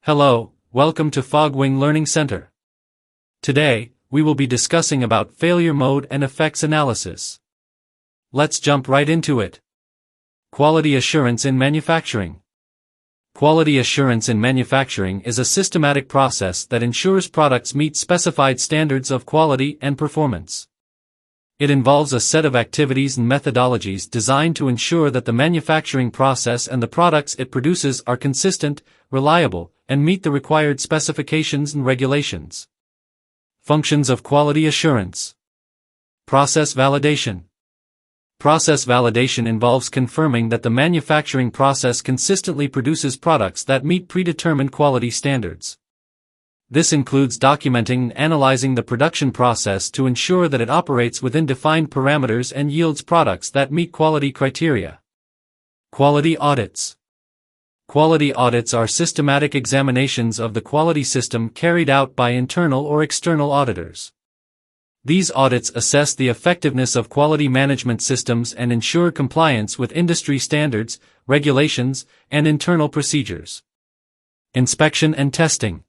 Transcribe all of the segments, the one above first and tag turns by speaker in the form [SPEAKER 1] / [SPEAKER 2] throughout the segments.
[SPEAKER 1] Hello, welcome to Fogwing Learning Center. Today, we will be discussing about failure mode and effects analysis. Let's jump right into it. Quality assurance in manufacturing. Quality assurance in manufacturing is a systematic process that ensures products meet specified standards of quality and performance. It involves a set of activities and methodologies designed to ensure that the manufacturing process and the products it produces are consistent, reliable, and meet the required specifications and regulations. Functions of quality assurance. Process validation. Process validation involves confirming that the manufacturing process consistently produces products that meet predetermined quality standards. This includes documenting and analyzing the production process to ensure that it operates within defined parameters and yields products that meet quality criteria. Quality audits. Quality audits are systematic examinations of the quality system carried out by internal or external auditors. These audits assess the effectiveness of quality management systems and ensure compliance with industry standards, regulations, and internal procedures. Inspection and testing.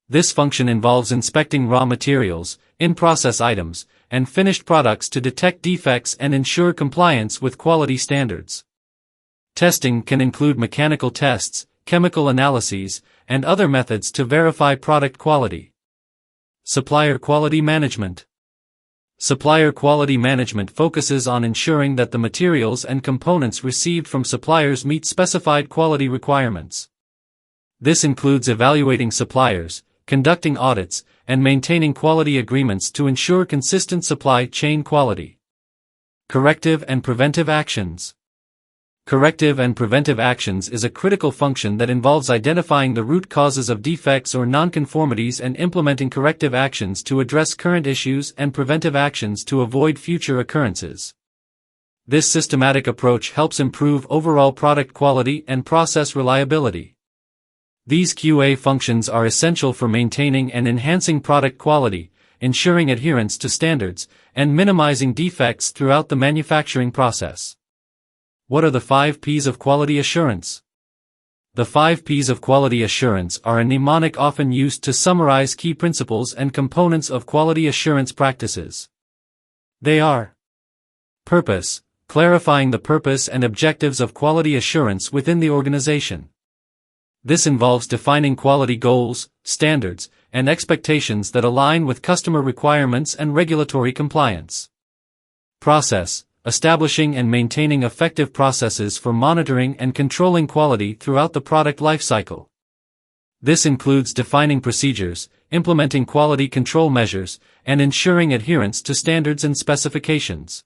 [SPEAKER 1] This function involves inspecting raw materials, in-process items, and finished products to detect defects and ensure compliance with quality standards. Testing can include mechanical tests, chemical analyses, and other methods to verify product quality. Supplier quality management. Supplier quality management focuses on ensuring that the materials and components received from suppliers meet specified quality requirements. This includes evaluating suppliers, conducting audits, and maintaining quality agreements to ensure consistent supply chain quality. Corrective and preventive actions. Corrective and preventive actions is a critical function that involves identifying the root causes of defects or nonconformities and implementing corrective actions to address current issues and preventive actions to avoid future occurrences. This systematic approach helps improve overall product quality and process reliability. These QA functions are essential for maintaining and enhancing product quality, ensuring adherence to standards, and minimizing defects throughout the manufacturing process. What are the 5 P's of quality assurance? The 5 P's of quality assurance are a mnemonic often used to summarize key principles and components of quality assurance practices. They are: purpose, clarifying the purpose and objectives of quality assurance within the organization. This involves defining quality goals, standards, and expectations that align with customer requirements and regulatory compliance. Process, establishing and maintaining effective processes for monitoring and controlling quality throughout the product lifecycle. This includes defining procedures, implementing quality control measures, and ensuring adherence to standards and specifications.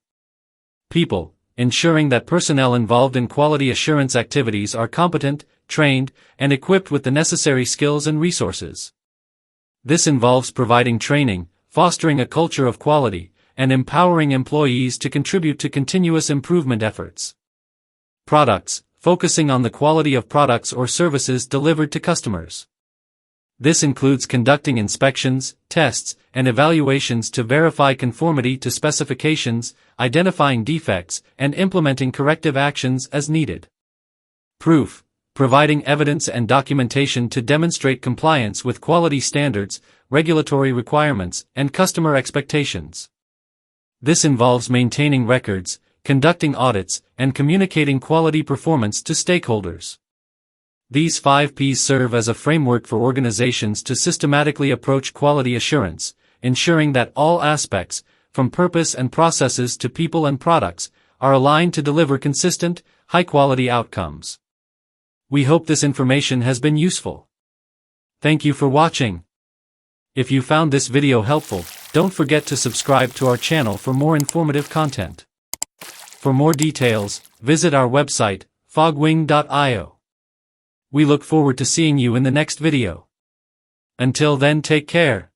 [SPEAKER 1] People, ensuring that personnel involved in quality assurance activities are competent, trained, and equipped with the necessary skills and resources. This involves providing training, fostering a culture of quality, and empowering employees to contribute to continuous improvement efforts. Products, focusing on the quality of products or services delivered to customers. This includes conducting inspections, tests, and evaluations to verify conformity to specifications, identifying defects, and implementing corrective actions as needed. Proof, providing evidence and documentation to demonstrate compliance with quality standards, regulatory requirements, and customer expectations. This involves maintaining records, conducting audits, and communicating quality performance to stakeholders. These 5 P's serve as a framework for organizations to systematically approach quality assurance, ensuring that all aspects, from purpose and processes to people and products, are aligned to deliver consistent, high-quality outcomes. We hope this information has been useful. Thank you for watching. If you found this video helpful, don't forget to subscribe to our channel for more informative content. For more details, visit our website, fogwing.io. We look forward to seeing you in the next video. Until then, take care.